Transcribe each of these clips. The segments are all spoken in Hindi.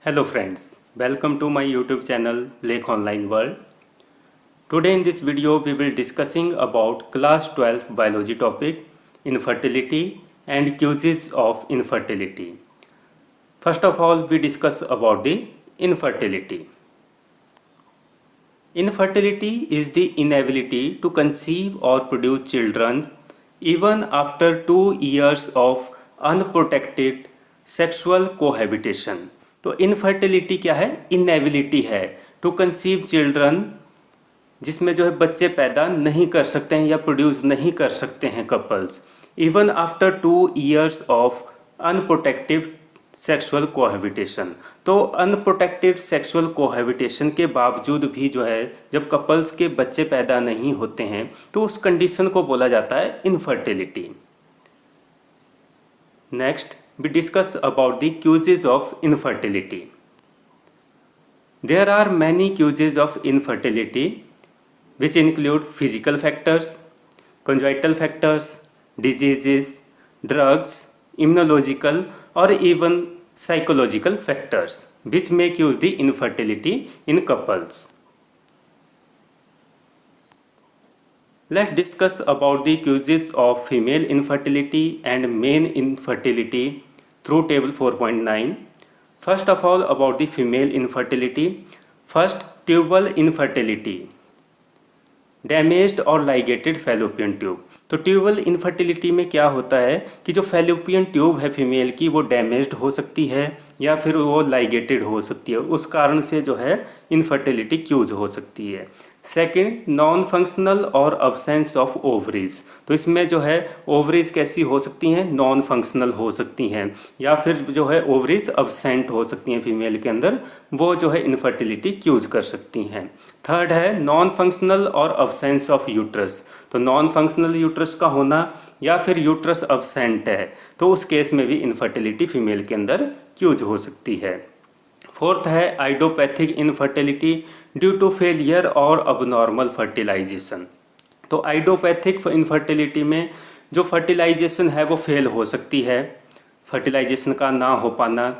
Hello friends, welcome to my YouTube channel Lake Online World. Today in this video we will discussing about class 12 biology topic infertility and causes of infertility. First of all we discuss about the infertility. Infertility is the inability to conceive or produce children even after 2 years of unprotected sexual cohabitation. तो इनफर्टिलिटी क्या है? इनएबिलिटी है टू कंसीव चिल्ड्रन, जिसमें जो है बच्चे पैदा नहीं कर सकते हैं या प्रोड्यूस नहीं कर सकते हैं couples, even after 2 years of unprotective sexual cohabitation. तो अनप्रोटेक्टेड सेक्सुअल कोहैबिटेशन के बावजूद भी जो है जब कपल्स के बच्चे पैदा नहीं होते हैं तो उस कंडीशन को बोला जाता है infertility. Next we discuss about the causes of infertility. There are many causes of infertility which include physical factors, congenital factors, diseases, drugs, immunological or even psychological factors which may cause the infertility in couples. Let's discuss about the causes of female infertility and male infertility through table 4.9. First of all about the female infertility. First, tubal infertility, damaged और लाइगेटेड फैलोपियन ट्यूब। तो ट्यूबल इनफर्टिलिटी में क्या होता है कि जो फैलोपियन ट्यूब है फीमेल की वो डैमेज्ड हो सकती है या फिर वो लाइगेटेड हो सकती है, उस कारण से जो है इनफर्टिलिटी क्यूज हो सकती है। सेकंड, नॉन फंक्शनल और अब्सेंस ऑफ ओवरीज। तो इसमें जो है ओवरीज कैसी हो सकती हैं? नॉन फंक्शनल हो सकती हैं या फिर जो है ओवरीज अब्सेंट हो सकती हैं फीमेल के अंदर, वो जो है इनफर्टिलिटी क्यूज कर सकती हैं। थर्ड है नॉन फंक्शनल और अब्सेंस ऑफ यूट्रस। तो नॉन फंक्शनल यूट्रस का होना या फिर यूट्रस अब्सेंट है तो उस केस में भी इनफर्टिलिटी फीमेल के अंदर क्यूज हो सकती है। फोर्थ है idiopathic infertility due to failure और अबनॉर्मल फर्टिलाइजेशन। तो आइडियोपैथिक इनफर्टिलिटी में जो फर्टिलाइजेशन है वो फेल हो सकती है, फर्टिलाइजेशन का ना हो पाना,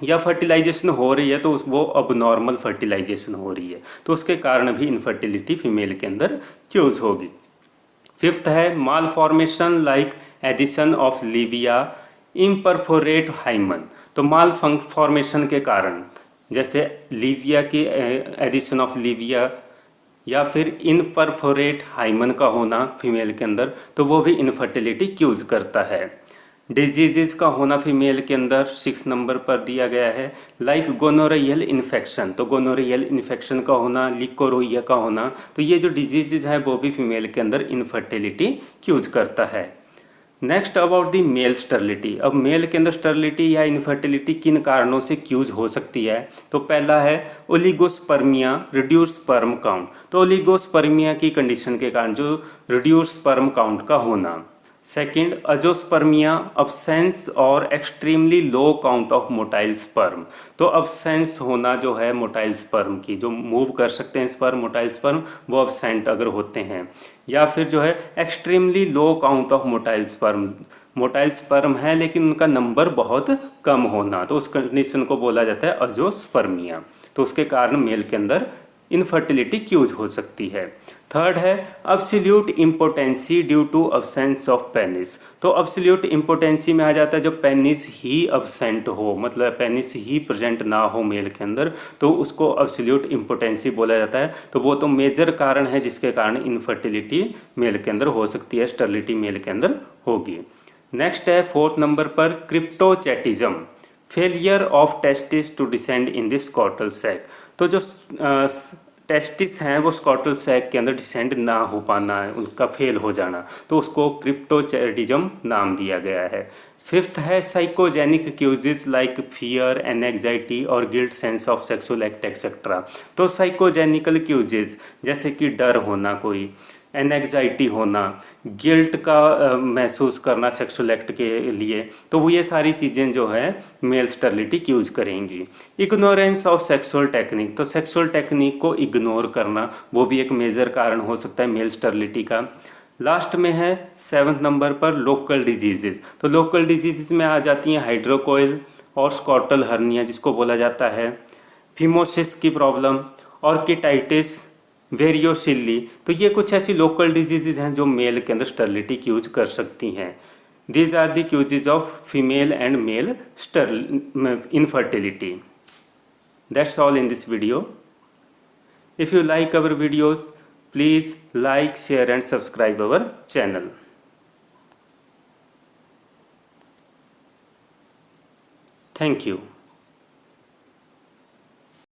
या फर्टिलाइजेशन हो रही है तो वो अबनॉर्मल फर्टिलाइजेशन हो रही है तो उसके कारण भी इनफर्टिलिटी फीमेल के अंदर क्यूज होगी। फिफ्थ है malformation like addition of labia imperforate hymen. तो माल फॉर्मेशन के कारण जैसे लीविया की एडिशन ऑफ लीविया या फिर इनपरफोरेट हाइमन का होना फीमेल के अंदर, तो वो भी इनफर्टिलिटी क्यूज करता है। डिजीज़ का होना फीमेल के अंदर 6 नंबर पर दिया गया है, लाइक गोनोरियल इन्फेक्शन। तो गोनोरियल इन्फेक्शन का होना, लिकोरोइया का होना, तो ये जो डिजीज़ हैं वो भी फीमेल के अंदर इनफर्टिलिटी क्यूज करता है। Next about the male sterility. अब मेल के अंदर स्टरलिटी या इनफर्टिलिटी किन कारणों से क्यूज हो सकती है? तो पहला है ओलिगोस्पर्मिया, रिड्यूस स्पर्म काउंट। तो ओलिगोस्पर्मिया की कंडीशन के कारण जो रिड्यूस स्पर्म काउंट का होना। सेकेंड, अजोस्पर्मिया, अब्सेंस और extremely low count of motile sperm. तो अब्सेंस होना जो है मोटाइल स्पर्म की, जो मूव कर सकते हैं स्पर्म, मोटाइल स्पर्म, वो अब्सेंट अगर होते हैं, या फिर जो है extremely low count of motile sperm, motile sperm है लेकिन उनका नंबर बहुत कम होना, तो उस कंडीशन को बोला जाता है अजोस्पर्मिया। तो उसके कारण मेल के अंदर इनफर्टिलिटी क्यूज हो सकती है। थर्ड है absolute impotency due to absence of penis. तो अब्सोल्यूट इम्पोटेंसी में आ जाता है जब पेनिस ही अब्सेंट हो, मतलब पेनिस ही प्रेजेंट ना हो मेल के अंदर, तो उसको अब्सोल्यूट इम्पोटेंसी बोला जाता है। तो वो तो मेजर कारण है जिसके कारण इनफर्टिलिटी मेल के अंदर हो सकती है, स्टरलिटी मेल के अंदर होगी। नेक्स्ट है 4th नंबर पर cryptorchidism, failure of testis to descend in this scrotal sac. तो जो टेस्टिस हैं वो स्कॉटल सैक के अंदर डिसेंड ना हो पाना है, उनका फेल हो जाना, तो उसको क्रिप्टोचैटिज्म नाम दिया गया है। फिफ्थ है psychogenic causes like fear and anxiety और guilt, sense of sexual act etcetera. तो साइकोजेनिकल क्यूजेस जैसे कि डर होना, कोई एनएग्जाइटी होना, गिल्ट का महसूस करना सेक्सुअल एक्ट के लिए, तो वो ये सारी चीज़ें जो है मेल स्टरलिटी क्यूज करेंगी। इग्नोरेंस ऑफ सेक्सुअल टेक्निक, तो सेक्सुअल टेक्निक को इग्नोर करना वो भी एक मेजर कारण हो सकता है मेल स्टरलिटी का। लास्ट में है 7th नंबर पर लोकल डिजीजेज। तो लोकल डिजीजेज में आ जाती हैं हाइड्रोकोइल, और स्कॉटल हर्निया जिसको बोला जाता है, फिमोसिस की प्रॉब्लम, ऑर्किटाइटिस, वेरियोसिली। तो ये कुछ ऐसी लोकल डिजीजेज हैं जो मेल के अंदर स्टरलिटी की यूज कर सकती हैं। These are the causes of female and male infertility. That's all in this video. If you like our videos, please like, share and subscribe our channel. Thank you.